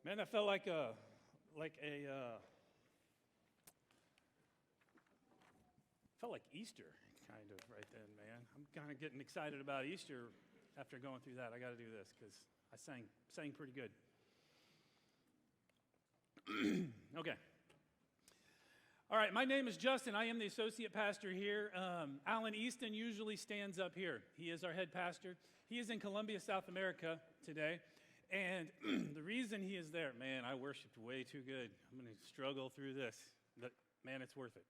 Man, that felt like a felt like Easter, kind of, right then, man. I'm kind of getting excited about Easter after going through that. I got to do this because I sang pretty good. Okay. All right, my name is Justin. I am the associate pastor here. Alan Easton usually stands up here. He is our head pastor. He is in Colombia, South America today. And the reason he is there, man, I worshiped way too good. I'm going to struggle through this, but man, it's worth it.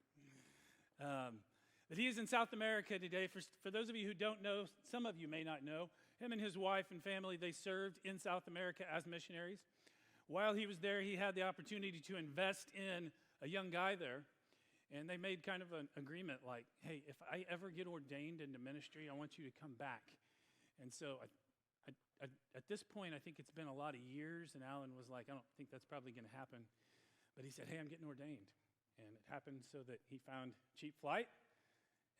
But he is in South America today. For those of you who don't know, some of you may not know, him and his wife and family, they served in South America as missionaries. While he was there, he had the opportunity to invest in a young guy there. And they made kind of an agreement like, hey, if I ever get ordained into ministry, I want you to come back. And so at this point, I think it's been a lot of years, and Alan was like, I don't think that's probably going to happen. But he said, hey, I'm getting ordained. And it happened so that he found cheap flight,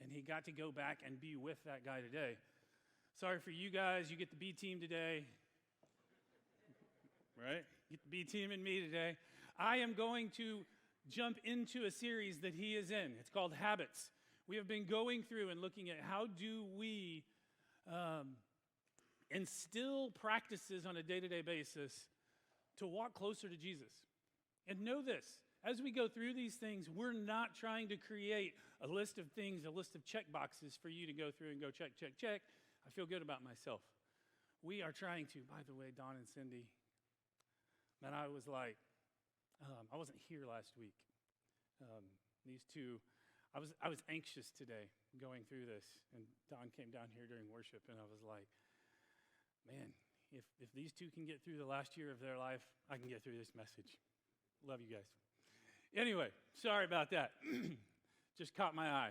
and he got to go back and be with that guy today. Sorry for you guys, you get the B team today. Right? You get the B team and me today. I am going to jump into a series that he is in. It's called Habits. We have been going through and looking at how do we instill practices on a day-to-day basis to walk closer to Jesus. And know this, as we go through these things, we're not trying to create a list of things, a list of check boxes for you to go through and go check, check, check. I feel good about myself. We are trying to, by the way, Don and Cindy, man, I was like, I wasn't here last week. These two, I was anxious today going through this, and Don came down here during worship, and I was like, man, if these two can get through the last year of their life, I can get through this message. Love you guys. Anyway, sorry about that. Just caught my eye.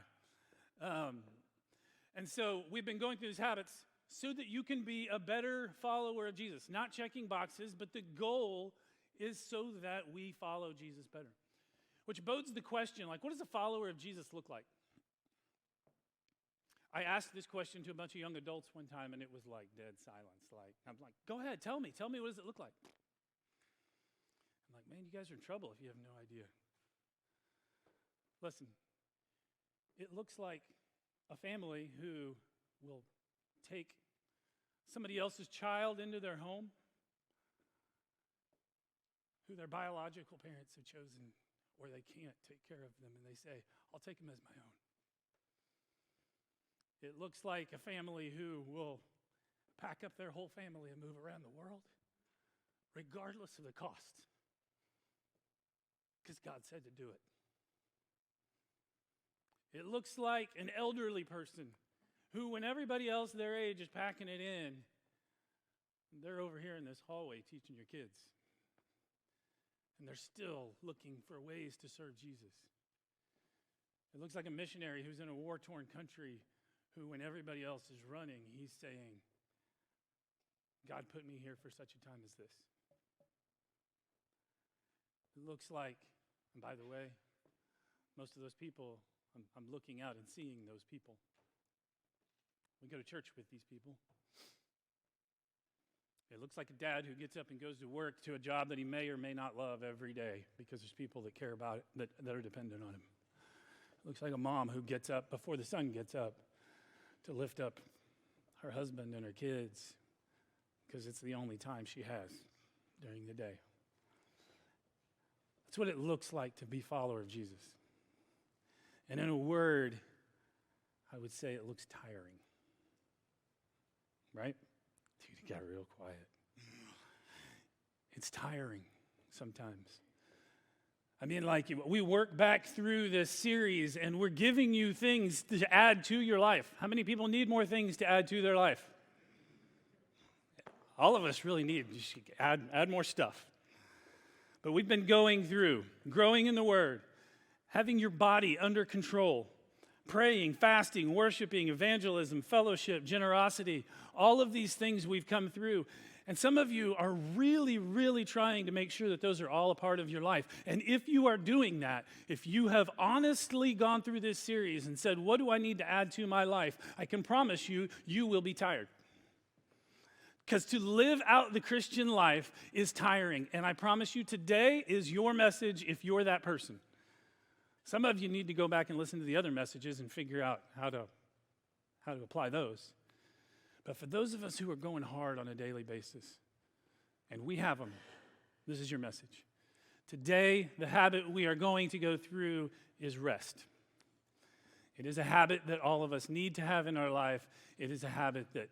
And so we've been going through these habits so that you can be a better follower of Jesus. Not checking boxes, but the goal is so that we follow Jesus better. Which bodes the question, like, what does a follower of Jesus look like? I asked this question to a bunch of young adults one time, and it was like dead silence. I'm like, go ahead, tell me, what does it look like? I'm like, man, you guys are in trouble if you have no idea. Listen, it looks like a family who will take somebody else's child into their home, who their biological parents have chosen, or they can't take care of them, and they say, I'll take them as my own. It looks like a family who will pack up their whole family and move around the world, regardless of the cost, because God said to do it. It looks like an elderly person who, when everybody else their age is packing it in, they're over here in this hallway teaching your kids. And they're still looking for ways to serve Jesus. It looks like a missionary who's in a war-torn country who, when everybody else is running, he's saying, God put me here for such a time as this. It looks like, and by the way, most of those people, I'm looking out and seeing those people. We go to church with these people. It looks like a dad who gets up and goes to work to a job that he may or may not love every day because there's people that care about it, that are dependent on him. It looks like a mom who gets up before the sun gets up to lift up her husband and her kids because it's the only time she has during the day. That's what it looks like to be a follower of Jesus. And in a word, I would say it looks tiring. Right? Dude, it got real quiet. It's tiring sometimes. I mean, like, we work back through this series and we're giving you things to add to your life. How many people need more things to add to their life? All of us really need to add more stuff. But we've been going through, growing in the Word, having your body under control, praying, fasting, worshiping, evangelism, fellowship, generosity, all of these things we've come through. And some of you are really, really trying to make sure that those are all a part of your life. And if you are doing that, if you have honestly gone through this series and said, what do I need to add to my life? I can promise you, you will be tired. Because to live out the Christian life is tiring. And I promise you, today is your message if you're that person. Some of you need to go back and listen to the other messages and figure out how to apply those. But for those of us who are going hard on a daily basis, and we have them, this is your message. Today, the habit we are going to go through is rest. It is a habit that all of us need to have in our life. It is a habit that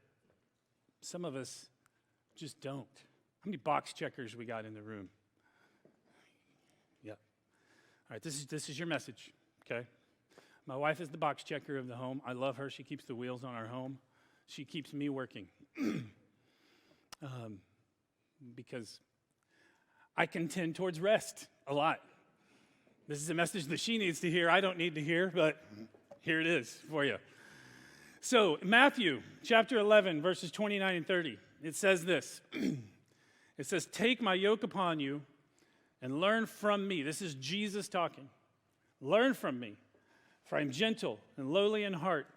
some of us just don't. How many box checkers we got in the room? Yeah. All right, this is your message, okay? My wife is the box checker of the home. I love her. She keeps the wheels on our home. She keeps me working. Because I can tend towards rest a lot. This is a message that she needs to hear. I don't need to hear, but here it is for you. So, Matthew chapter 11, verses 29 and 30, it says this. It says, "Take my yoke upon you and learn from me." This is Jesus talking. "Learn from me, for I am gentle and lowly in heart,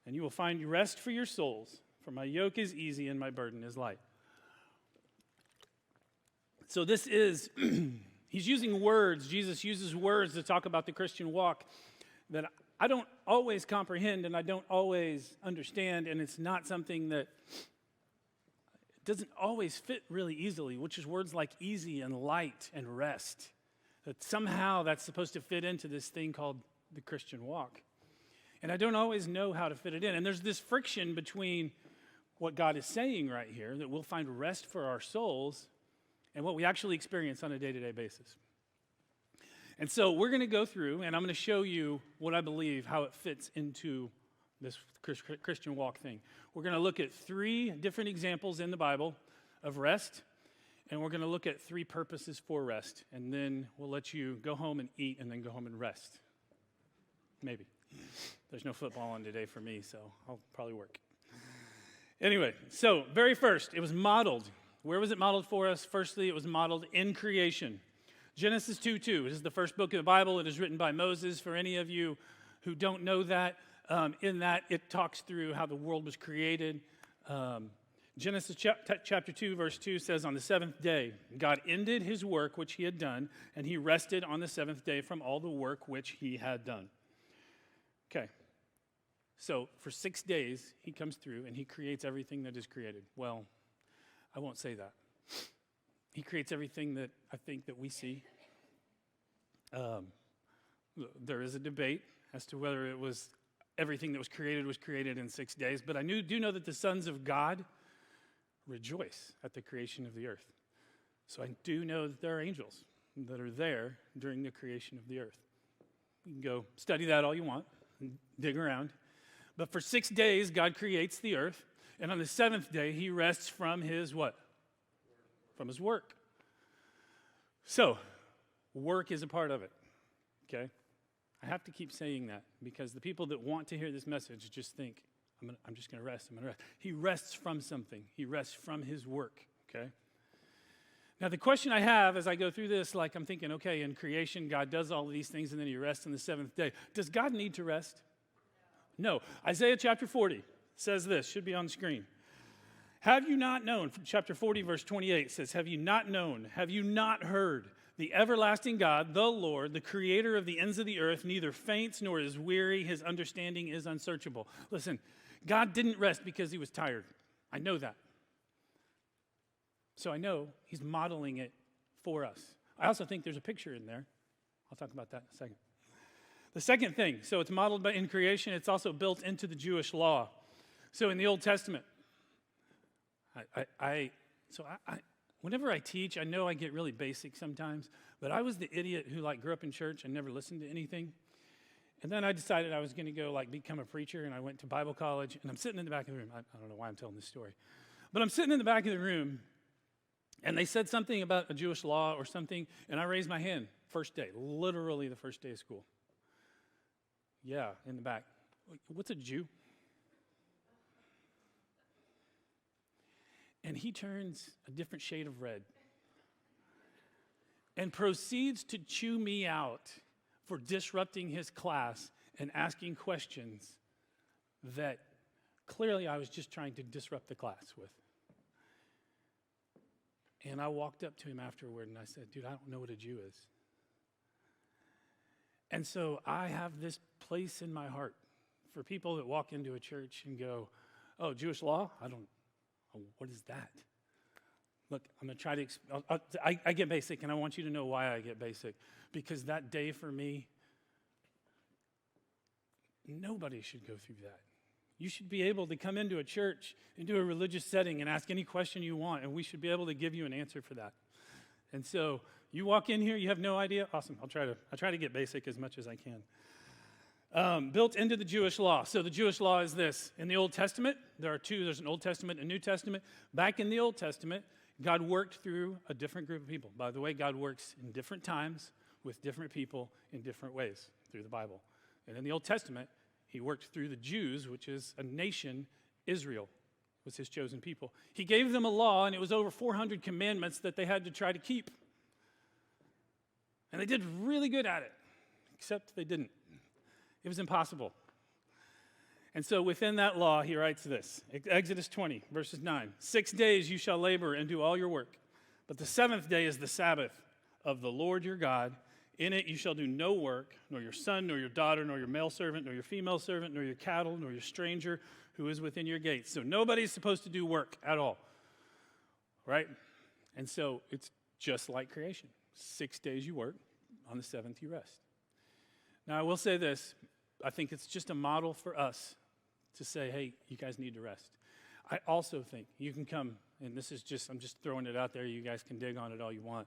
and you will find rest for your souls. For my yoke is easy and my burden is light." So this is, he's using words. Jesus uses words to talk about the Christian walk that I don't always comprehend and I don't always understand, and it's not something that doesn't always fit really easily, which is words like easy and light and rest. That somehow that's supposed to fit into this thing called the Christian walk. And I don't always know how to fit it in. And there's this friction between what God is saying right here, that we'll find rest for our souls, and what we actually experience on a day-to-day basis. And so we're going to go through, and I'm going to show you what I believe, how it fits into this Christian walk thing. We're going to look at 3 different examples in the Bible of rest, and we're going to look at 3 purposes for rest, and then we'll let you go home and eat and then go home and rest. Maybe. There's no football on today for me, so I'll probably work. Anyway, so very first, it was modeled. Where was it modeled for us? Firstly, it was modeled in creation. Genesis 2:2. This is the first book of the Bible. It is written by Moses. For any of you who don't know that, in that it talks through how the world was created. Genesis chapter 2, verse 2 says, "On the 7th day, God ended his work which he had done, and he rested on the 7th day from all the work which he had done." Okay. So for 6 days, he comes through and he creates everything that is created. Well, I won't say that. He creates everything that I think that we see. There is a debate as to whether it was everything that was created in 6 days, but I do know that the sons of God rejoice at the creation of the earth. So I do know that there are angels that are there during the creation of the earth. You can go study that all you want and dig around. But for 6 days, God creates the earth, and on the 7th day, he rests from his what? From his work. So, work is a part of it, okay? I have to keep saying that because the people that want to hear this message just think, I'm just going to rest, I'm going to rest. He rests from something. He rests from his work, okay? Now, the question I have as I go through this, like I'm thinking, okay, in creation, God does all of these things and then he rests on the 7th day. Does God need to rest? No. Isaiah chapter 40 says this, should be on the screen. "Have you not known," from chapter 40, verse 28 says, "Have you not known, have you not heard, the everlasting God, the Lord, the creator of the ends of the earth, neither faints nor is weary, his understanding is unsearchable." Listen, God didn't rest because he was tired. I know that. So I know he's modeling it for us. I also think there's a picture in there. I'll talk about that in a second. The second thing, so it's modeled in creation, it's also built into the Jewish law. So in the Old Testament, whenever I teach, I know I get really basic sometimes, but I was the idiot who grew up in church and never listened to anything. And then I decided I was going to go become a preacher, and I went to Bible college, and I'm sitting in the back of the room. I don't know why I'm telling this story. But I'm sitting in the back of the room, and they said something about a Jewish law or something, and I raised my hand, first day, literally the first day of school. Yeah, in the back. What's a Jew? And he turns a different shade of red and proceeds to chew me out for disrupting his class and asking questions that clearly I was just trying to disrupt the class with. And I walked up to him afterward and I said, dude, I don't know what a Jew is. And so I have this place in my heart for people that walk into a church and go, oh, Jewish law? What is that? Look, I'm going to try to, I get basic, and I want you to know why I get basic. Because that day for me, nobody should go through that. You should be able to come into a church, into a religious setting, and ask any question you want, and we should be able to give you an answer for that. And so you walk in here, you have no idea? Awesome. I'll try to get basic as much as I can. Built into the Jewish law. So the Jewish law is this. In the Old Testament, there are two. There's an Old Testament and a New Testament. Back in the Old Testament, God worked through a different group of people. By the way, God works in different times with different people in different ways through the Bible. And in the Old Testament, he worked through the Jews, which is a nation. Israel was his chosen people. He gave them a law, and it was over 400 commandments that they had to try to keep. And they did really good at it, except they didn't. It was impossible. And so within that law, he writes this, Exodus 20, verses 9. 6 days you shall labor and do all your work, but the seventh day is the Sabbath of the Lord your God. In it you shall do no work, nor your son, nor your daughter, nor your male servant, nor your female servant, nor your cattle, nor your stranger who is within your gates. So nobody's supposed to do work at all, right? And so it's just like creation. 6 days you work, on the seventh you rest. Now I will say this, I think it's just a model for us to say, hey, you guys need to rest. I also think you can come, and this is just, I'm just throwing it out there, you guys can dig on it all you want.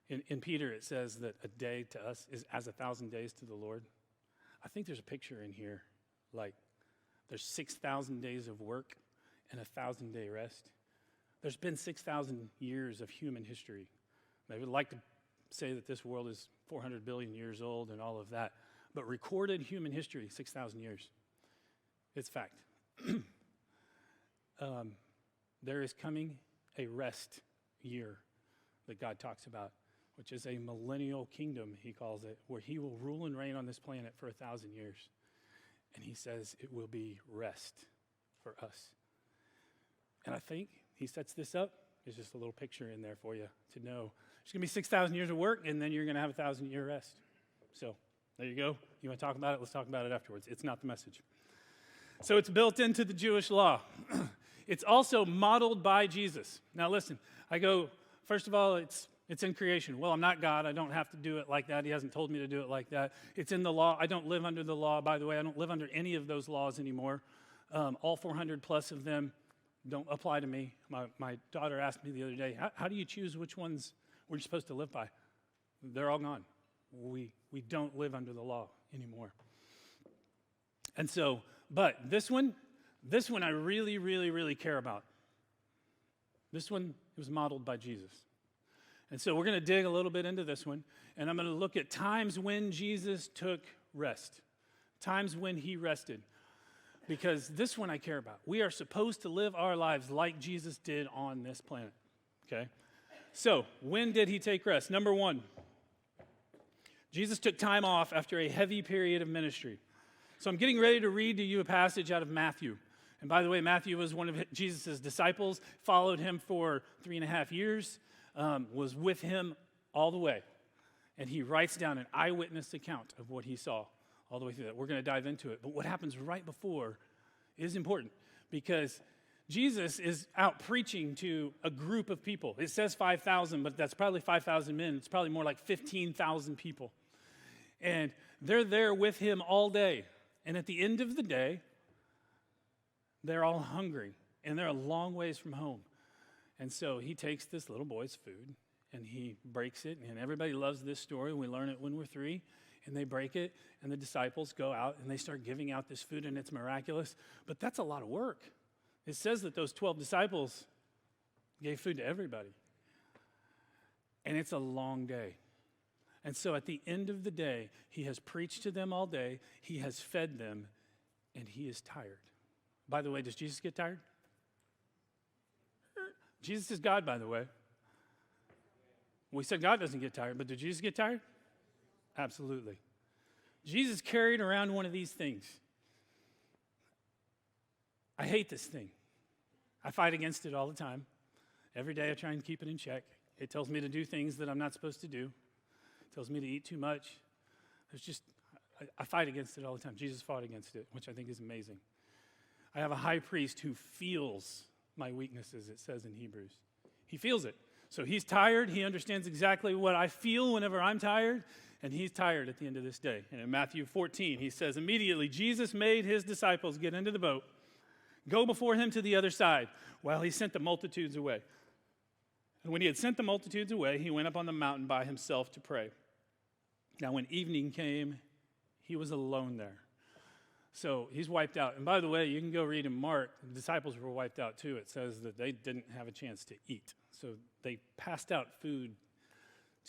In Peter, it says that a day to us is as 1,000 days to the Lord. I think there's a picture in here, like there's 6,000 days of work and 1,000-day rest. There's been 6,000 years of human history. They would like to say that this world is 400 billion years old and all of that, but recorded human history, 6,000 years. It's fact. There is coming a rest year that God talks about, which is a millennial kingdom, he calls it, where he will rule and reign on this planet for 1,000 years. And he says it will be rest for us. And I think he sets this up. There's just a little picture in there for you to know. There's going to be 6,000 years of work, and then you're going to have 1,000-year rest. So there you go. You want to talk about it? Let's talk about it afterwards. It's not the message. So it's built into the Jewish law. It's also modeled by Jesus. Now listen, I go, first of all, it's in creation. Well, I'm not God. I don't have to do it like that. He hasn't told me to do it like that. It's in the law. I don't live under the law. By the way, I don't live under any of those laws anymore. All 400 plus of them don't apply to me. My daughter asked me the other day, how do you choose which ones we're supposed to live by? They're all gone. We don't live under the law anymore. And so, but this one I really, really, really care about. This one was modeled by Jesus. And so we're going to dig a little bit into this one, and I'm going to look at times when Jesus took rest, times when he rested, because this one I care about. We are supposed to live our lives like Jesus did on this planet, okay? So when did he take rest? Number one, Jesus took time off after a heavy period of ministry. So I'm getting ready to read to you a passage out of Matthew. And by the way, Matthew was one of Jesus' disciples, followed him for 3.5 years, was with him all the way. And he writes down an eyewitness account of what he saw all the way through that. We're going to dive into it. But what happens right before is important because Jesus is out preaching to a group of people. It says 5,000, but that's probably 5,000 men. It's probably more like 15,000 people. And they're there with him all day. And at the end of the day, they're all hungry, and they're a long ways from home. And so he takes this little boy's food, and he breaks it, and everybody loves this story. We learn it when we're 3, and they break it, and the disciples go out, and they start giving out this food, and it's miraculous. But that's a lot of work. It says that those 12 disciples gave food to everybody. And it's a long day. And so at the end of the day, he has preached to them all day, he has fed them, and he is tired. By the way, does Jesus get tired? Jesus is God, by the way. We said God doesn't get tired, but did Jesus get tired? Absolutely. Jesus carried around one of these things. I hate this thing. I fight against it all the time. Every day I try and keep it in check. It tells me to do things that I'm not supposed to do. It tells me to eat too much. I fight against it all the time. Jesus fought against it, which I think is amazing. I have a high priest who feels my weaknesses, it says in Hebrews. He feels it. So he's tired. He understands exactly what I feel whenever I'm tired, and he's tired at the end of this day. And in Matthew 14, he says, immediately Jesus made his disciples get into the boat, go before him to the other side, while he sent the multitudes away. And when he had sent the multitudes away, he went up on the mountain by himself to pray. Now when evening came, he was alone there. So he's wiped out. And by the way, you can go read in Mark, the disciples were wiped out too. It says that they didn't have a chance to eat. So they passed out food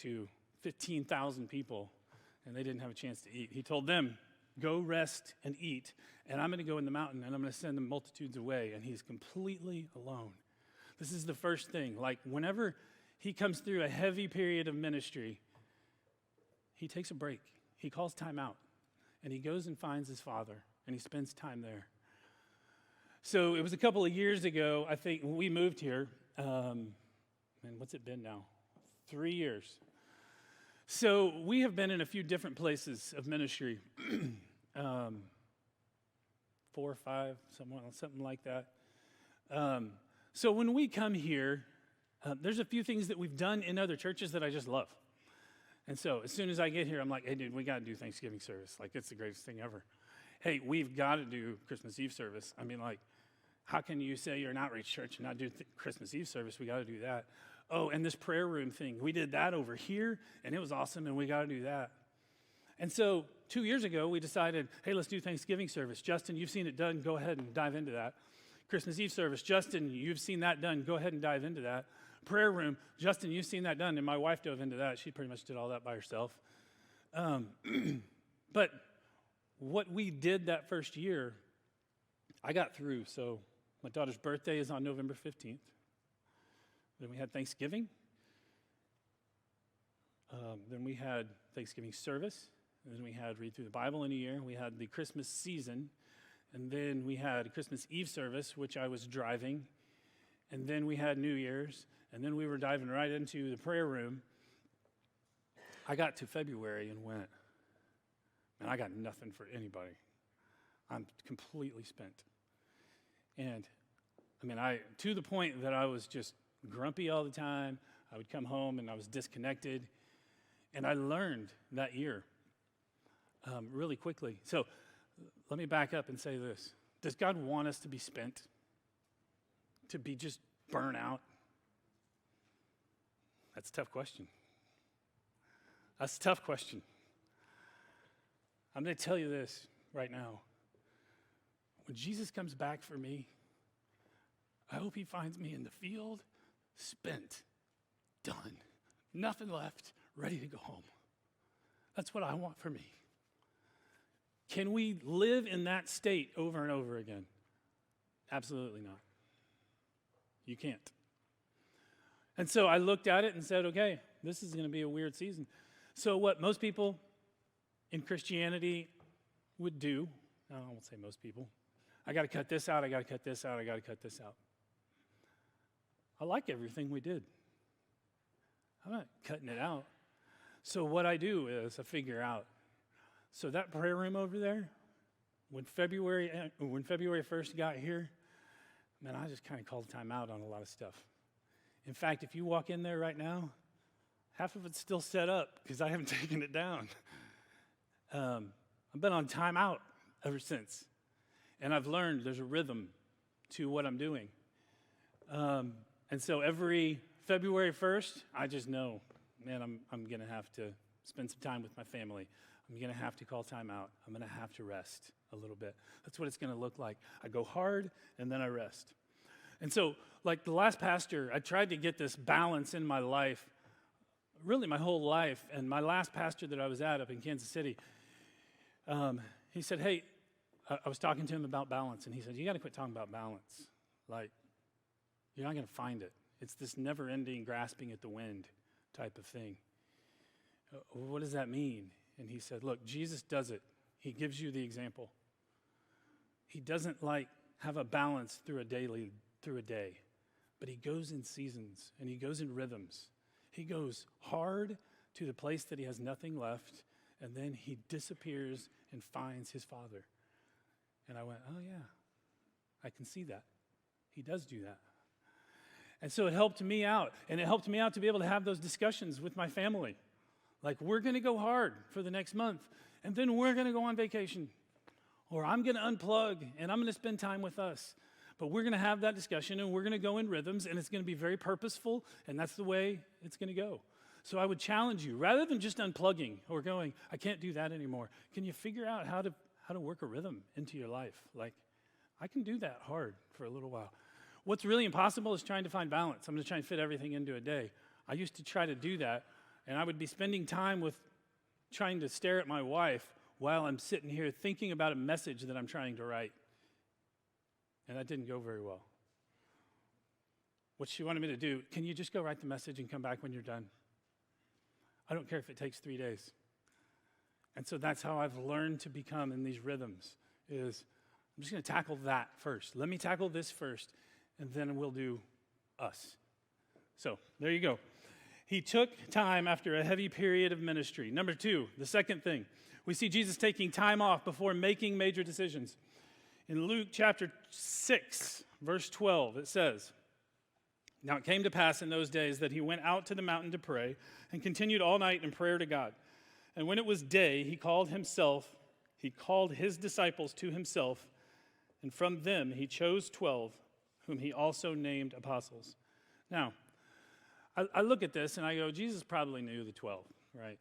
to 15,000 people, and they didn't have a chance to eat. He told them, go rest and eat, and I'm going to go in the mountain, and I'm going to send the multitudes away. And he's completely alone. This is the first thing. Like, whenever he comes through a heavy period of ministry, he takes a break. He calls time out, and he goes and finds his Father, and he spends time there. So it was a couple of years ago, I think, when we moved here. And what's it been now? 3 years. So we have been in a few different places of ministry, 4 or 5, something like that. So when we come here, there's a few things that we've done in other churches that I just love. And so as soon as I get here, I'm like, hey, dude, we got to do Thanksgiving service. Like, it's the greatest thing ever. Hey, we've got to do Christmas Eve service. I mean, like, how can you say you're an outreach church and not do Christmas Eve service? We got to do that. Oh, and this prayer room thing, we did that over here, and it was awesome, and we got to do that. And so 2 years ago, we decided, hey, let's do Thanksgiving service. Justin, you've seen it done. Go ahead and dive into that. Christmas Eve service. Justin, you've seen that done. Go ahead and dive into that. Prayer room. Justin, you've seen that done, and my wife dove into that. She pretty much did all that by herself. But what we did that first year, I got through. So my daughter's birthday is on November 15th. Then we had Thanksgiving. Then we had Thanksgiving service. And then we had read through the Bible in a year. We had the Christmas season. And then we had Christmas Eve service, which I was driving. And then we had New Year's. And then we were diving right into the prayer room. I got to February and went, man, I got nothing for anybody. I'm completely spent. And I mean, to the point that I was just grumpy all the time. I would come home and I was disconnected. And I learned that year really quickly. So let me back up and say this. Does God want us to be spent? To be just burnt out? That's a tough question. That's a tough question. I'm going to tell you this right now. When Jesus comes back for me, I hope he finds me in the field, spent, done, nothing left, ready to go home. That's what I want for me. Can we live in that state over and over again? Absolutely not. You can't. And so I looked at it and said, okay, this is going to be a weird season. So what most people in Christianity would do, I won't say most people, I got to cut this out, I got to cut this out, I got to cut this out. I like everything we did. I'm not cutting it out. So what I do is I figure out. So that prayer room over there, when February 1st got here, man, I just kind of called time out on a lot of stuff. In fact, if you walk in there right now, half of it's still set up because I haven't taken it down. I've been on time out ever since. And I've learned there's a rhythm to what I'm doing. And so every February 1st, I just know, man, I'm going to have to spend some time with my family. I'm going to have to call time out. I'm going to have to rest a little bit. That's what it's going to look like. I go hard, and then I rest. And so, like the last pastor, I tried to get this balance in my life, really my whole life. And my last pastor that I was at up in Kansas City, he said, hey, I was talking to him about balance, and he said, you got to quit talking about balance. Like, you're not going to find it. It's this never-ending grasping at the wind type of thing. What does that mean? And he said, look, Jesus does it. He gives you the example. He doesn't have a balance through a day. but he goes in seasons and he goes in rhythms. He goes hard to the place that he has nothing left, and then he disappears and finds his Father. And I went, oh yeah, I can see that. He does do that. And so it helped me out, and it helped me out to be able to have those discussions with my family. Like, we're going to go hard for the next month, and then we're going to go on vacation. Or I'm going to unplug, and I'm going to spend time with us. But we're going to have that discussion, and we're going to go in rhythms, and it's going to be very purposeful, and that's the way it's going to go. So I would challenge you, rather than just unplugging or going, I can't do that anymore, can you figure out how to work a rhythm into your life? Like, I can do that hard for a little while. What's really impossible is trying to find balance. I'm going to try and fit everything into a day. I used to try to do that, and I would be spending time with trying to stare at my wife while I'm sitting here thinking about a message that I'm trying to write. And that didn't go very well. What she wanted me to do, can you just go write the message and come back when you're done? I don't care if it takes 3 days. And so that's how I've learned to become in these rhythms, is I'm just going to tackle that first. Let me tackle this first, and then we'll do us. So there you go. He took time after a heavy period of ministry. Number 2, the second thing, we see Jesus taking time off before making major decisions. In Luke chapter 6, verse 12, it says, "Now it came to pass in those days that he went out to the mountain to pray and continued all night in prayer to God. And when it was day, he called his disciples to himself, and from them he chose 12, whom he also named apostles." Now, I look at this and I go, Jesus probably knew the 12, right?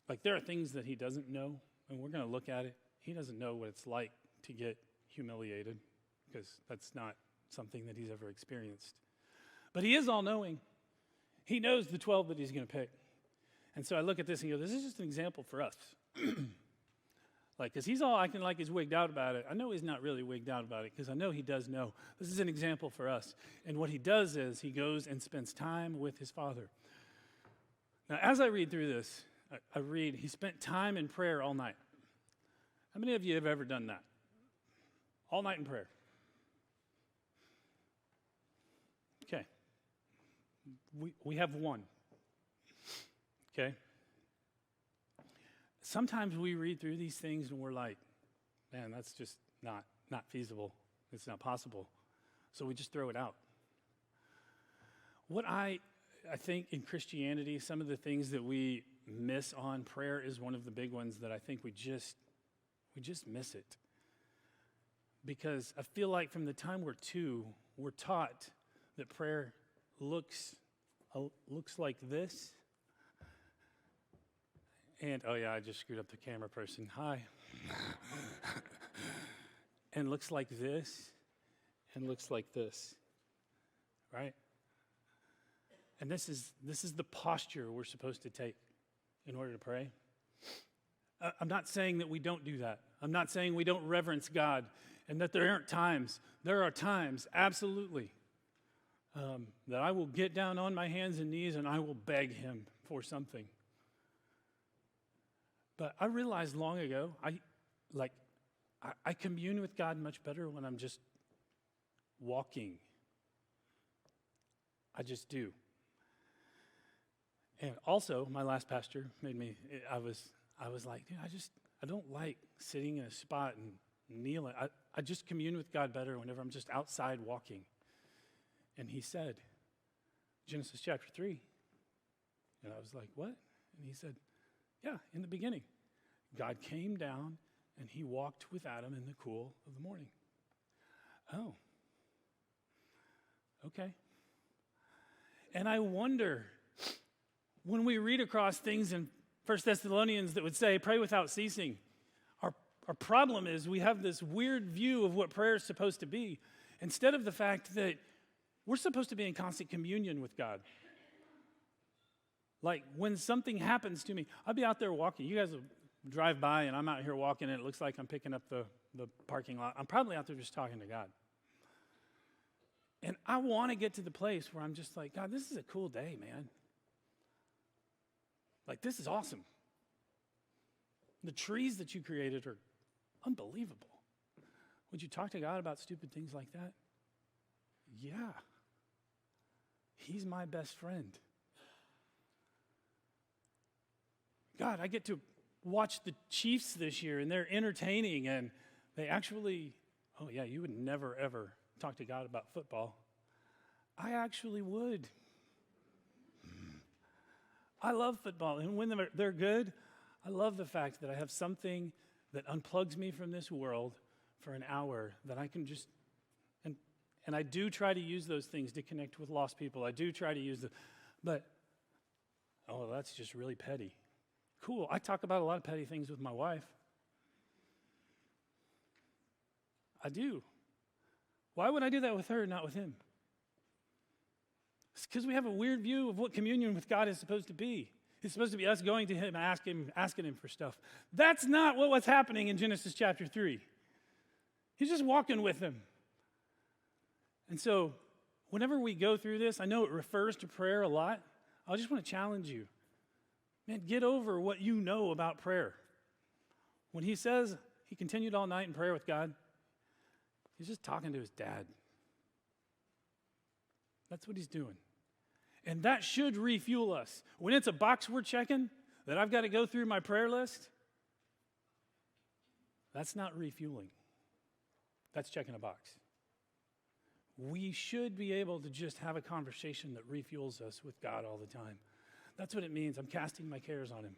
Like, there are things that he doesn't know, and we're going to look at it. He doesn't know what it's like to get humiliated, because that's not something that he's ever experienced. But he is all-knowing. He knows the 12 that he's going to pick. And so I look at this and go, this is just an example for us. Like, because he's all acting like he's wigged out about it. I know he's not really wigged out about it, because I know he does know. This is an example for us. And what he does is he goes and spends time with his Father. Now, as I read through this, I read, he spent time in prayer all night. How many of you have ever done that? All night in prayer. Okay. We have one. Okay. Sometimes we read through these things and we're like, man, that's just not feasible. It's not possible. So we just throw it out. What I think in Christianity, some of the things that we miss on prayer is one of the big ones that I think we just miss it. Because I feel like from the time we're 2, we're taught that prayer looks like this. And, oh yeah, I just screwed up the camera person. Hi. And looks like this, and looks like this, right? And this is the posture we're supposed to take in order to pray. I'm not saying that we don't do that. I'm not saying we don't reverence God and that there aren't times. There are times, absolutely, that I will get down on my hands and knees and I will beg him for something. But I realized long ago, I commune with God much better when I'm just walking. I just do. And also, my last pastor made me, I was like, dude, I don't like sitting in a spot and kneeling. I just commune with God better whenever I'm just outside walking. And he said, Genesis chapter 3. And I was like, what? And he said, yeah, in the beginning, God came down and he walked with Adam in the cool of the morning. Oh, okay. And I wonder, when we read across things in 1 Thessalonians that would say, pray without ceasing, our problem is we have this weird view of what prayer is supposed to be, instead of the fact that we're supposed to be in constant communion with God. Like, when something happens to me, I'll be out there walking. You guys will drive by, and I'm out here walking, and it looks like I'm picking up the parking lot. I'm probably out there just talking to God. And I want to get to the place where I'm just like, God, this is a cool day, man. Like, this is awesome. The trees that you created are unbelievable. Would you talk to God about stupid things like that? Yeah. He's my best friend. God, I get to watch the Chiefs this year, and they're entertaining, and they actually, oh yeah, you would never, ever talk to God about football. I actually would. I love football, and when they're good, I love the fact that I have something that unplugs me from this world for an hour that I can just, and I do try to use those things to connect with lost people. I do try to use them, but, oh, that's just really petty. Cool, I talk about a lot of petty things with my wife. I do. Why would I do that with her, not with him? It's because we have a weird view of what communion with God is supposed to be. It's supposed to be us going to him and asking him for stuff. That's not what was happening in Genesis chapter 3. He's just walking with him. And so, whenever we go through this, I know it refers to prayer a lot. I just want to challenge you. Man, get over what you know about prayer. When he says he continued all night in prayer with God, he's just talking to his dad. That's what he's doing. And that should refuel us. When it's a box we're checking, that I've got to go through my prayer list, that's not refueling. That's checking a box. We should be able to just have a conversation that refuels us with God all the time. That's what it means. I'm casting my cares on him.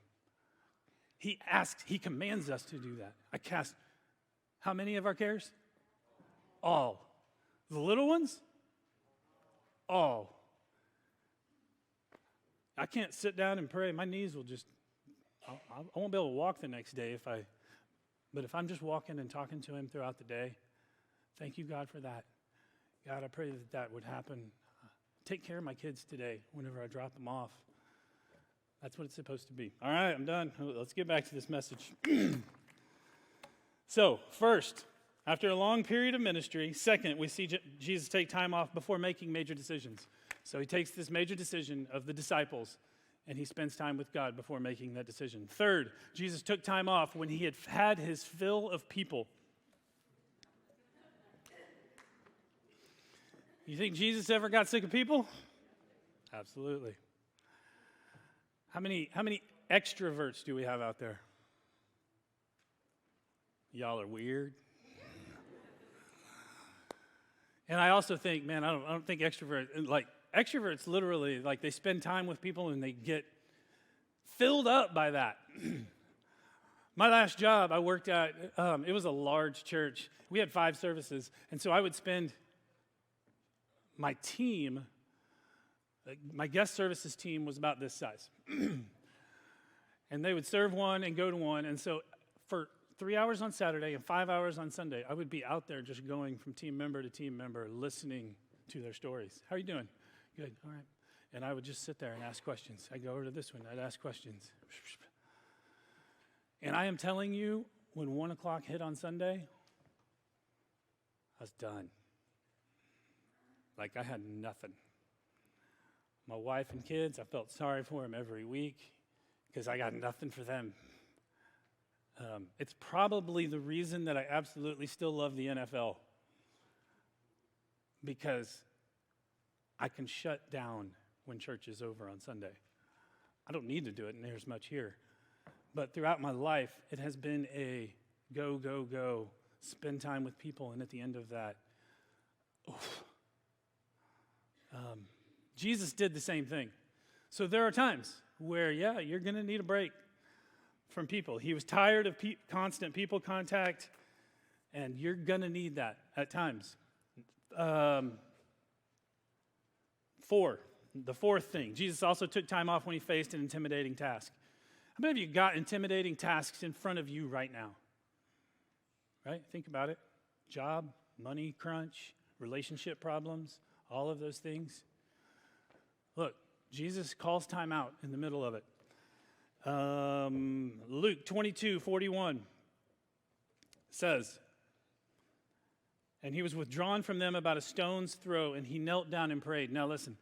He commands us to do that. I cast how many of our cares? All. The little ones? All. I can't sit down and pray. My knees will just, I won't be able to walk the next day but if I'm just walking and talking to him throughout the day, thank you, God, for that. God, I pray that would happen. Take care of my kids today whenever I drop them off. That's what it's supposed to be. All right, I'm done. Let's get back to this message. So, first, after a long period of ministry. Second, we see Jesus take time off before making major decisions. So he takes this major decision of the disciples, and he spends time with God before making that decision. Third, Jesus took time off when he had had his fill of people. You think Jesus ever got sick of people? Absolutely. How many extroverts do we have out there? Y'all are weird. And I also think, man, I don't think extroverts literally, they spend time with people and they get filled up by that. My last job I worked at, it was a large church. We had 5 services. And so I would spend my team, my guest services team was about this size. And they would serve one and go to one. And so for 3 hours on Saturday and 5 hours on Sunday, I would be out there just going from team member to team member, listening to their stories. How are you doing? Good, all right. And I would just sit there and ask questions. I'd go over to this one, I'd ask questions. And I am telling you, when 1 o'clock hit on Sunday, I was done. I had nothing. My wife and kids, I felt sorry for them every week because I got nothing for them. It's probably the reason that I absolutely still love the NFL, because I can shut down when church is over on Sunday. I don't need to do it near as much here. But throughout my life, it has been a go, go, go, spend time with people, and at the end of that, Jesus did the same thing. So there are times where, you're going to need a break from people. He was tired of constant people contact, and you're going to need that at times. 4, the fourth thing, Jesus also took time off when he faced an intimidating task. How many of you got intimidating tasks in front of you right now? Right? Think about it. Job, money crunch, relationship problems, all of those things. Look, Jesus calls time out in the middle of it. Luke 22:41 says, and he was withdrawn from them about a stone's throw, and he knelt down and prayed. Now listen,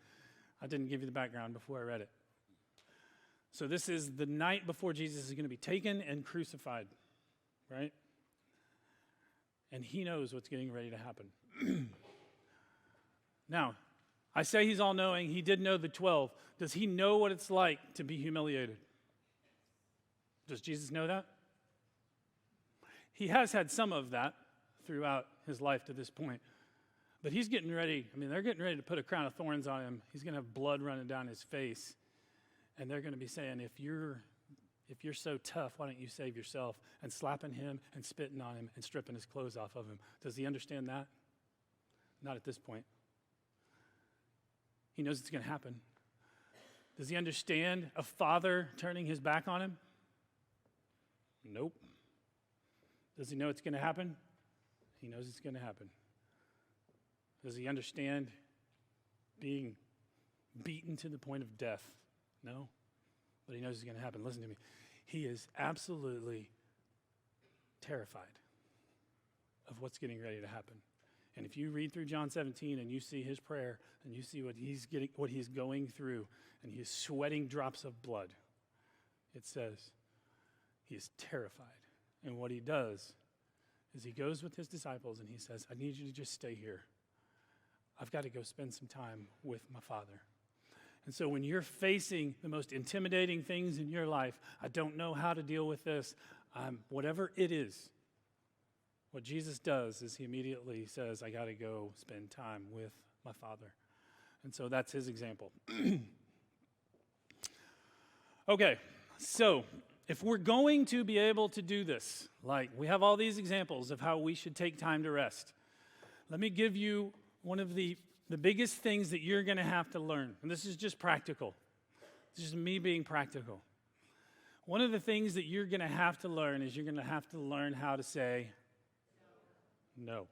I didn't give you the background before I read it. So this is the night before Jesus is going to be taken and crucified, right? And he knows what's getting ready to happen. Now, I say he's all-knowing. He did know the 12. Does he know what it's like to be humiliated? Does Jesus know that? He has had some of that throughout his life to this point. But he's getting ready. They're getting ready to put a crown of thorns on him. He's going to have blood running down his face. And they're going to be saying, if you're so tough, why don't you save yourself? And slapping him and spitting on him and stripping his clothes off of him. Does he understand that? Not at this point. He knows it's going to happen. Does he understand a father turning his back on him? Nope. Does he know it's going to happen? He knows it's going to happen. Does he understand being beaten to the point of death? No. But he knows it's going to happen. Listen to me. He is absolutely terrified of what's getting ready to happen. And if you read through John 17 and you see his prayer and you see what he's going through, and he is sweating drops of blood, it says he is terrified. And what he does is he goes with his disciples and he says, I need you to just stay here. I've got to go spend some time with my Father. And so when you're facing the most intimidating things in your life, I don't know how to deal with this, whatever it is, what Jesus does is he immediately says, I got to go spend time with my Father. And so that's his example. Okay, so if we're going to be able to do this, like we have all these examples of how we should take time to rest, let me give you one of the biggest things that you're going to have to learn. And this is just practical. This is me being practical. One of the things that you're going to have to learn is you're going to have to learn how to say no.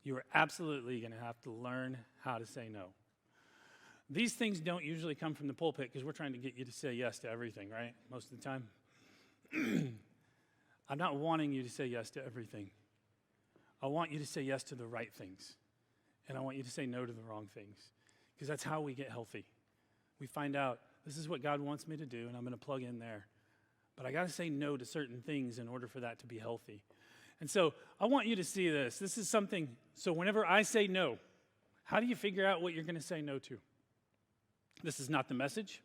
You are absolutely going to have to learn how to say no. These things don't usually come from the pulpit because we're trying to get you to say yes to everything, right? Most of the time. I'm not wanting you to say yes to everything. I want you to say yes to the right things. And I want you to say no to the wrong things. Because that's how we get healthy. We find out, this is what God wants me to do, and I'm going to plug in there. But I got to say no to certain things in order for that to be healthy. And so I want you to see this. This is something, so whenever I say no, how do you figure out what you're going to say no to? This is not the message.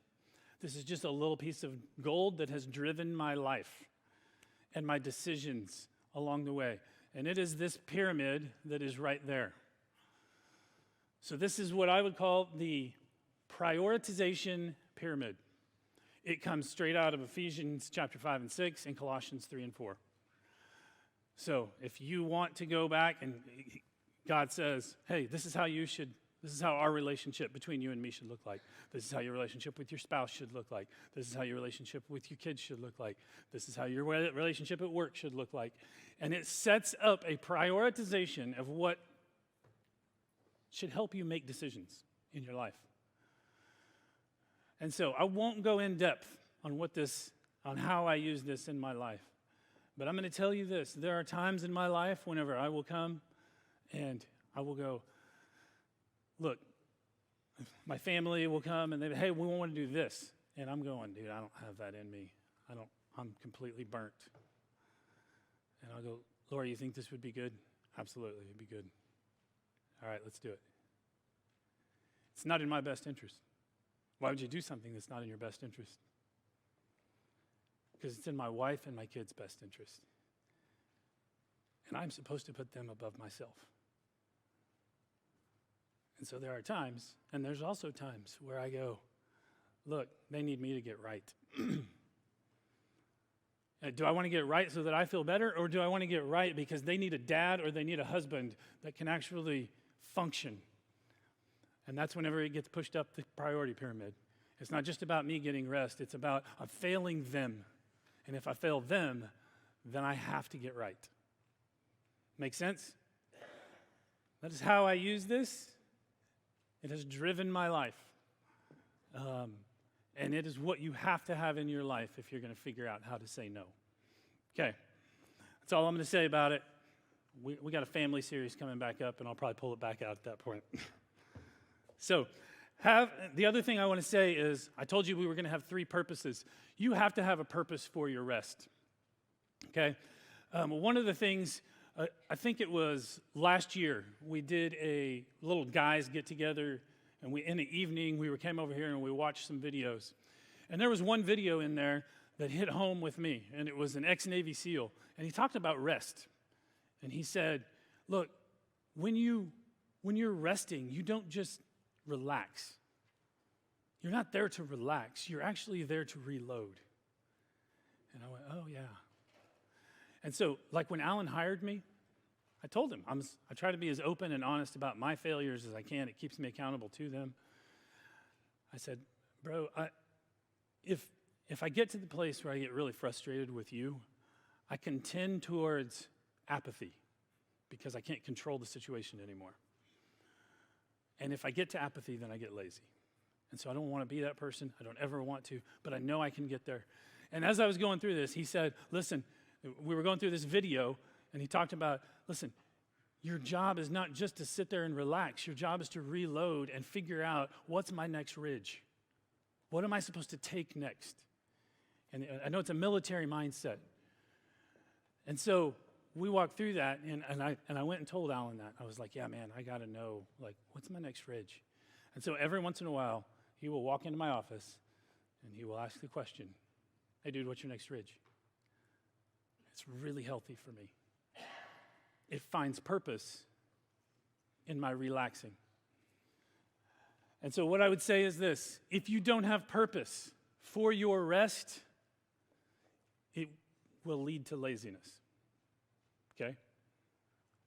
This is just a little piece of gold that has driven my life and my decisions along the way. And it is this pyramid that is right there. So this is what I would call the prioritization pyramid. It comes straight out of Ephesians chapter 5 and 6 and Colossians 3 and 4. So if you want to go back and God says, hey, this is how our relationship between you and me should look like. This is how your relationship with your spouse should look like. This is how your relationship with your kids should look like. This is how your relationship at work should look like. And it sets up a prioritization of what should help you make decisions in your life. And so I won't go in depth on how I use this in my life. But I'm going to tell you this. There are times in my life whenever I will come and I will go, look, my family will come and they, hey, we want to do this. And I'm going, dude, I don't have that in me. I'm completely burnt. And I'll go, Laura, you think this would be good? Absolutely, it'd be good. All right, let's do it. It's not in my best interest. Why would you do something that's not in your best interest? Because it's in my wife and my kids' best interest. And I'm supposed to put them above myself. And so there are times, and there's also times where I go, look, they need me to get right. Do I want to get right so that I feel better, or do I want to get right because they need a dad or they need a husband that can actually function? And that's whenever it gets pushed up the priority pyramid. It's not just about me getting rest. It's about I'm failing them. And if I fail them, then I have to get right. Make sense? That is how I use this. It has driven my life. And it is what you have to have in your life if you're going to figure out how to say no. Okay. That's all I'm going to say about it. We got a family series coming back up, and I'll probably pull it back out at that point. So the other thing I want to say is, I told you we were going to have 3 purposes. You have to have a purpose for your rest. Okay? One of the things I think it was last year, we did a little guys get together, and in the evening, we came over here and we watched some videos. And there was one video in there that hit home with me, and it was an ex-Navy SEAL. And he talked about rest. And he said, look, when you're resting, you don't just relax. You're not there to relax. You're actually there to reload. And I went, oh, yeah. And so, like when Alan hired me, I told him, I try to be as open and honest about my failures as I can. It keeps me accountable to them. I said, bro, if I get to the place where I get really frustrated with you, I can tend towards apathy because I can't control the situation anymore. And if I get to apathy, then I get lazy. And so I don't want to be that person. I don't ever want to, but I know I can get there. And as I was going through this, he said, listen, we were going through this video, and he talked about, listen, your job is not just to sit there and relax. Your job is to reload and figure out, what's my next ridge? What am I supposed to take next? And I know it's a military mindset. And so we walked through that, and I went and told Alan that. I was like, yeah, man, I got to know, like, what's my next ridge? And so every once in a while, he will walk into my office, and he will ask the question, hey, dude, what's your next ridge? It's really healthy for me. It finds purpose in my relaxing. And so what I would say is this: if you don't have purpose for your rest, it will lead to laziness. Okay?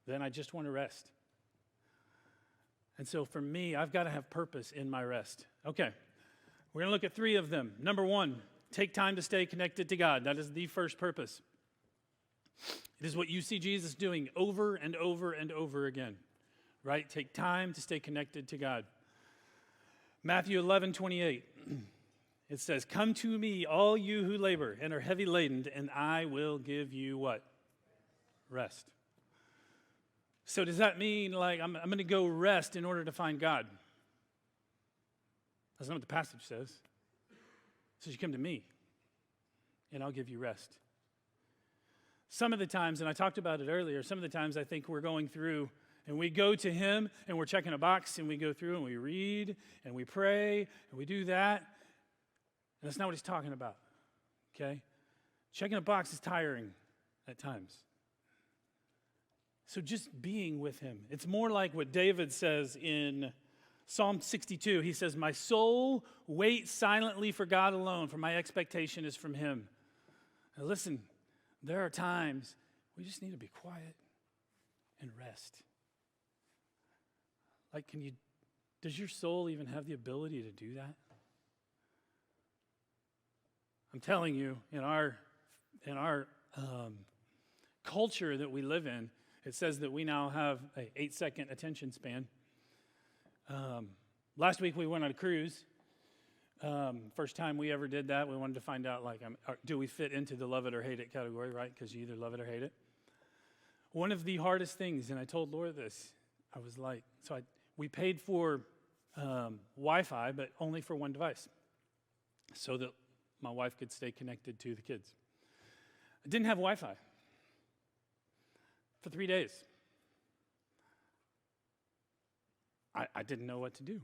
Then I just want to rest. And so for me, I've got to have purpose in my rest. Okay, we're going to look at 3 of them. Number 1, take time to stay connected to God. That is the first purpose. It is what you see Jesus doing over and over and over again, right? Take time to stay connected to God. Matthew 11:28, it says, come to me, all you who labor and are heavy laden, and I will give you what? Rest. So does that mean, like, I'm going to go rest in order to find God? That's not what the passage says. It says you come to me, and I'll give you rest. Some of the times, and I talked about it earlier, some of the times I think we're going through and we go to him and we're checking a box and we go through and we read and we pray and we do that. And that's not what he's talking about, okay? Checking a box is tiring at times. So just being with him. It's more like what David says in Psalm 62. He says, my soul waits silently for God alone, for my expectation is from him. Now listen, there are times we just need to be quiet and rest. Like, does your soul even have the ability to do that? I'm telling you, in our culture that we live in, it says that we now have an 8-second attention span. Last week we went on a cruise. First time we ever did that, we wanted to find out, like, do we fit into the love it or hate it category, right? Because you either love it or hate it. One of the hardest things, and I told Laura this, I was like, we paid for Wi-Fi, but only for one device, so that my wife could stay connected to the kids. I didn't have Wi-Fi for 3 days. I didn't know what to do.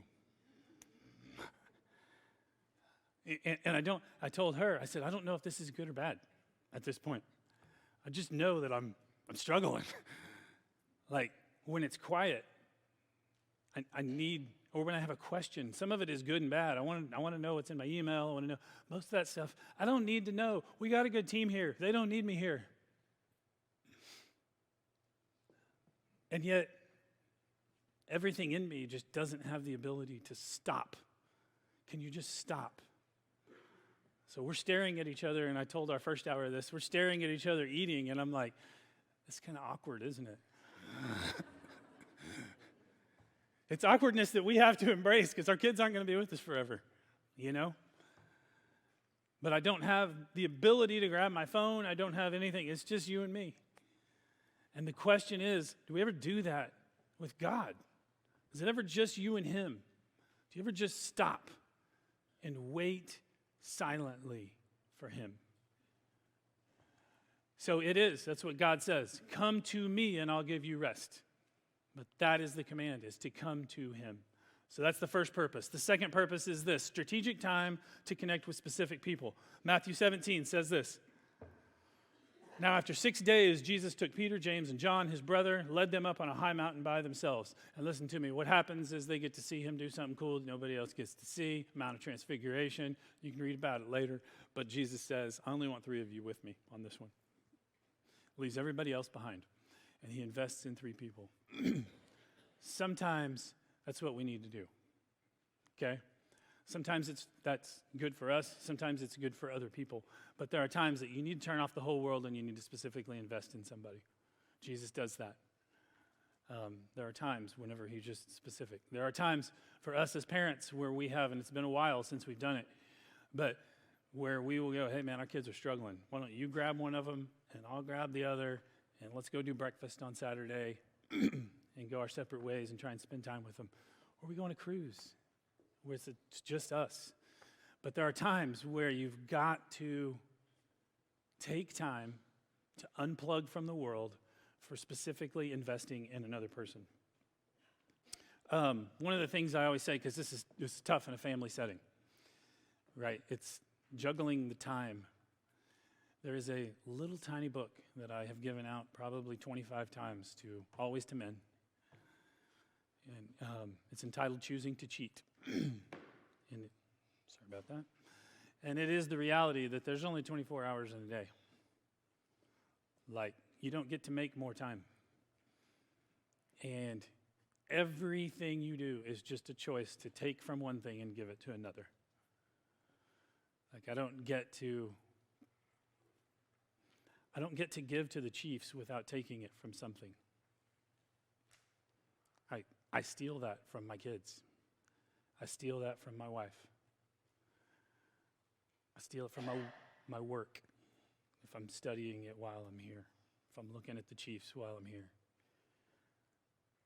And I told her, I said, I don't know if this is good or bad at this point. I just know that I'm struggling. Like, when it's quiet, I need, or when I have a question, some of it is good and bad. I want to know what's in my email. I want to know most of that stuff. I don't need to know. We got a good team here. They don't need me here. And yet, everything in me just doesn't have the ability to stop. Can you just stop? So we're staring at each other, and I told our first hour of this, we're staring at each other eating, and I'm like, it's kind of awkward, isn't it? It's awkwardness that we have to embrace because our kids aren't going to be with us forever, you know? But I don't have the ability to grab my phone. I don't have anything. It's just you and me. And the question is, do we ever do that with God? Is it ever just you and him? Do you ever just stop and wait silently for him? So it is. That's what God says. Come to me and I'll give you rest. But that is the command, is to come to him. So that's the first purpose. The second purpose is this: strategic time to connect with specific people. Matthew 17 says this. Now, after 6 days, Jesus took Peter, James, and John, his brother, led them up on a high mountain by themselves. And listen to me, what happens is they get to see him do something cool that nobody else gets to see, Mount of Transfiguration. You can read about it later. But Jesus says, I only want 3 of you with me on this one. Leaves everybody else behind. And he invests in 3 people. Sometimes that's what we need to do. Okay? Sometimes that's good for us. Sometimes it's good for other people. But there are times that you need to turn off the whole world and you need to specifically invest in somebody. Jesus does that. There are times whenever he's just specific. There are times for us as parents where we have, and it's been a while since we've done it, but where we will go, hey man, our kids are struggling. Why don't you grab one of them and I'll grab the other, and let's go do breakfast on Saturday and go our separate ways and try and spend time with them. Or we go on a cruise where it's just us. But there are times where you've got to take time to unplug from the world for specifically investing in another person. One of the things I always say, because this is tough in a family setting, right? It's juggling the time. There is a little tiny book that I have given out probably 25 times always to men. And it's entitled Choosing to Cheat. Sorry about that. And it is the reality that there's only 24 hours in a day. Like, you don't get to make more time. And everything you do is just a choice to take from one thing and give it to another. Like, I don't get to give to the Chiefs without taking it from something. I steal that from my kids. I steal that from my wife. I steal it from my work if I'm studying it while I'm here, if I'm looking at the Chiefs while I'm here.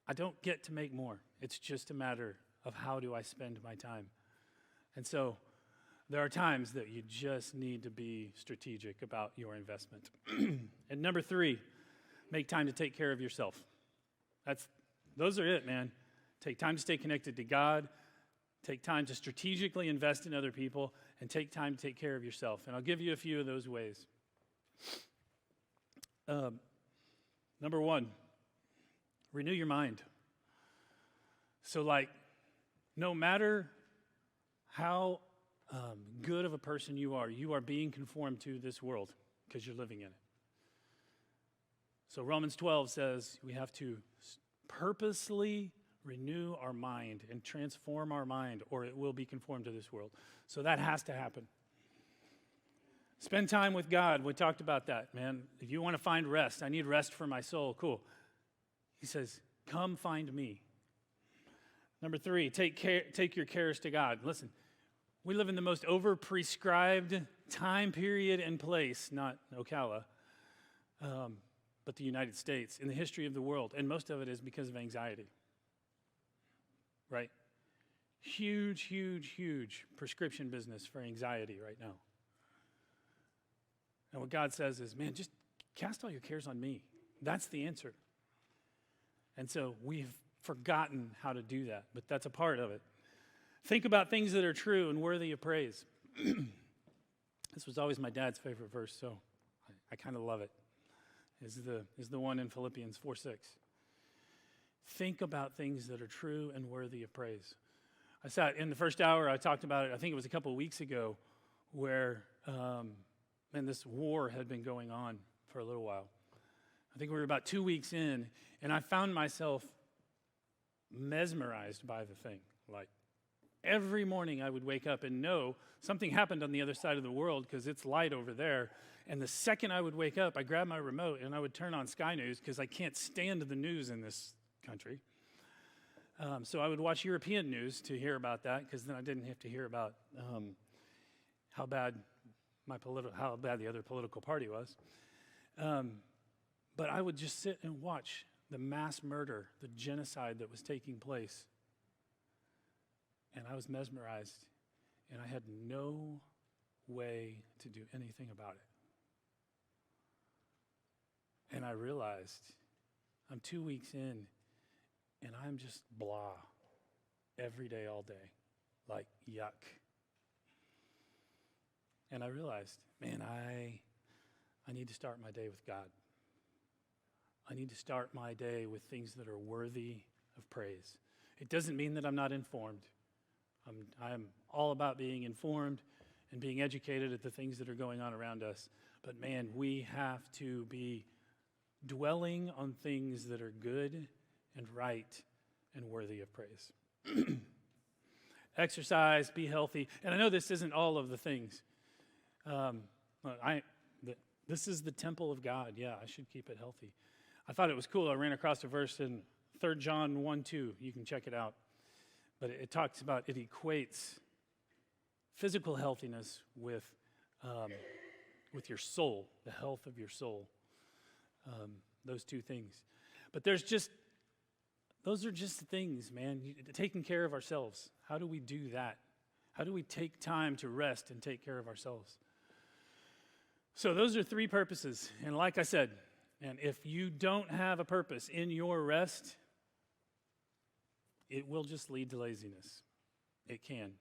I don't get to make more. It's just a matter of how do I spend my time. And so there are times that you just need to be strategic about your investment. And number 3, make time to take care of yourself. Those are it, man. Take time to stay connected to God. Take time to strategically invest in other people, and take time to take care of yourself. And I'll give you a few of those ways. Number 1, renew your mind. So, no matter how good of a person you are being conformed to this world because you're living in it. So Romans 12 says we have to purposely renew our mind and transform our mind, or it will be conformed to this world. So that has to happen. Spend time with God. We talked about that, man. If you want to find rest, I need rest for my soul. Cool. He says, come find me. Number 3, take your cares to God. Listen, we live in the most over-prescribed time period and place, not Ocala, but the United States, in the history of the world. And most of it is because of anxiety. Right? Huge, huge, huge prescription business for anxiety right now. And what God says is, man, just cast all your cares on me. That's the answer. And so we've forgotten how to do that, but that's a part of it. Think about things that are true and worthy of praise. This was always my dad's favorite verse, so I kind of love it. Is the one in Philippians 4:6. Think about things that are true and worthy of praise. I sat in the first hour, I talked about it, I think it was a couple of weeks ago, where this war had been going on for a little while. I think we were about 2 weeks in, and I found myself mesmerized by the thing. Like, every morning I would wake up and know something happened on the other side of the world because it's light over there. And the second I would wake up, I grabbed my remote and I would turn on Sky News because I can't stand the news in this country. So I would watch European news to hear about that, because then I didn't have to hear about how bad the other political party was. But I would just sit and watch the mass murder, the genocide that was taking place. And I was mesmerized, and I had no way to do anything about it. And I realized I'm 2 weeks in, and I'm just blah every day, all day. Like, yuck. And I realized, man, I need to start my day with God. I need to start my day with things that are worthy of praise. It doesn't mean that I'm not informed. I'm all about being informed and being educated at the things that are going on around us. But man, we have to be dwelling on things that are good and right and worthy of praise. Exercise, be healthy. And I know this isn't all of the things. This is the temple of God. Yeah, I should keep it healthy. I thought it was cool. I ran across a verse in 3 John 1:2. You can check it out. But it talks about, it equates physical healthiness with your soul, the health of your soul. Those two things. But those are just things, man. Taking care of ourselves. How do we do that? How do we take time to rest and take care of ourselves? So those are 3 purposes. And like I said, and if you don't have a purpose in your rest, it will just lead to laziness. It can.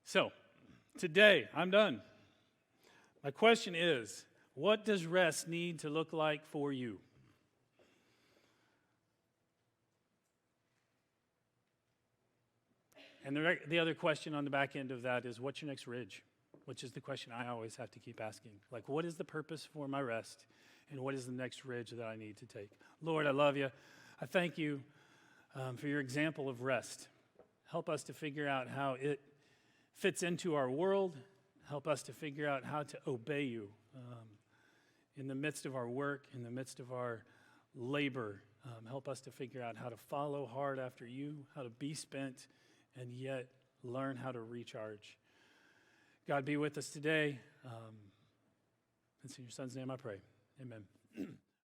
So, today, I'm done. My question is, what does rest need to look like for you? And the other question on the back end of that is, what's your next ridge? Which is the question I always have to keep asking. Like, what is the purpose for my rest? And what is the next ridge that I need to take? Lord, I love you. I thank you for your example of rest. Help us to figure out how it fits into our world. Help us to figure out how to obey you in the midst of our work, in the midst of our labor. Help us to figure out how to follow hard after you, how to be spent, and yet learn how to recharge. God, be with us today. It's in your son's name I pray. Amen.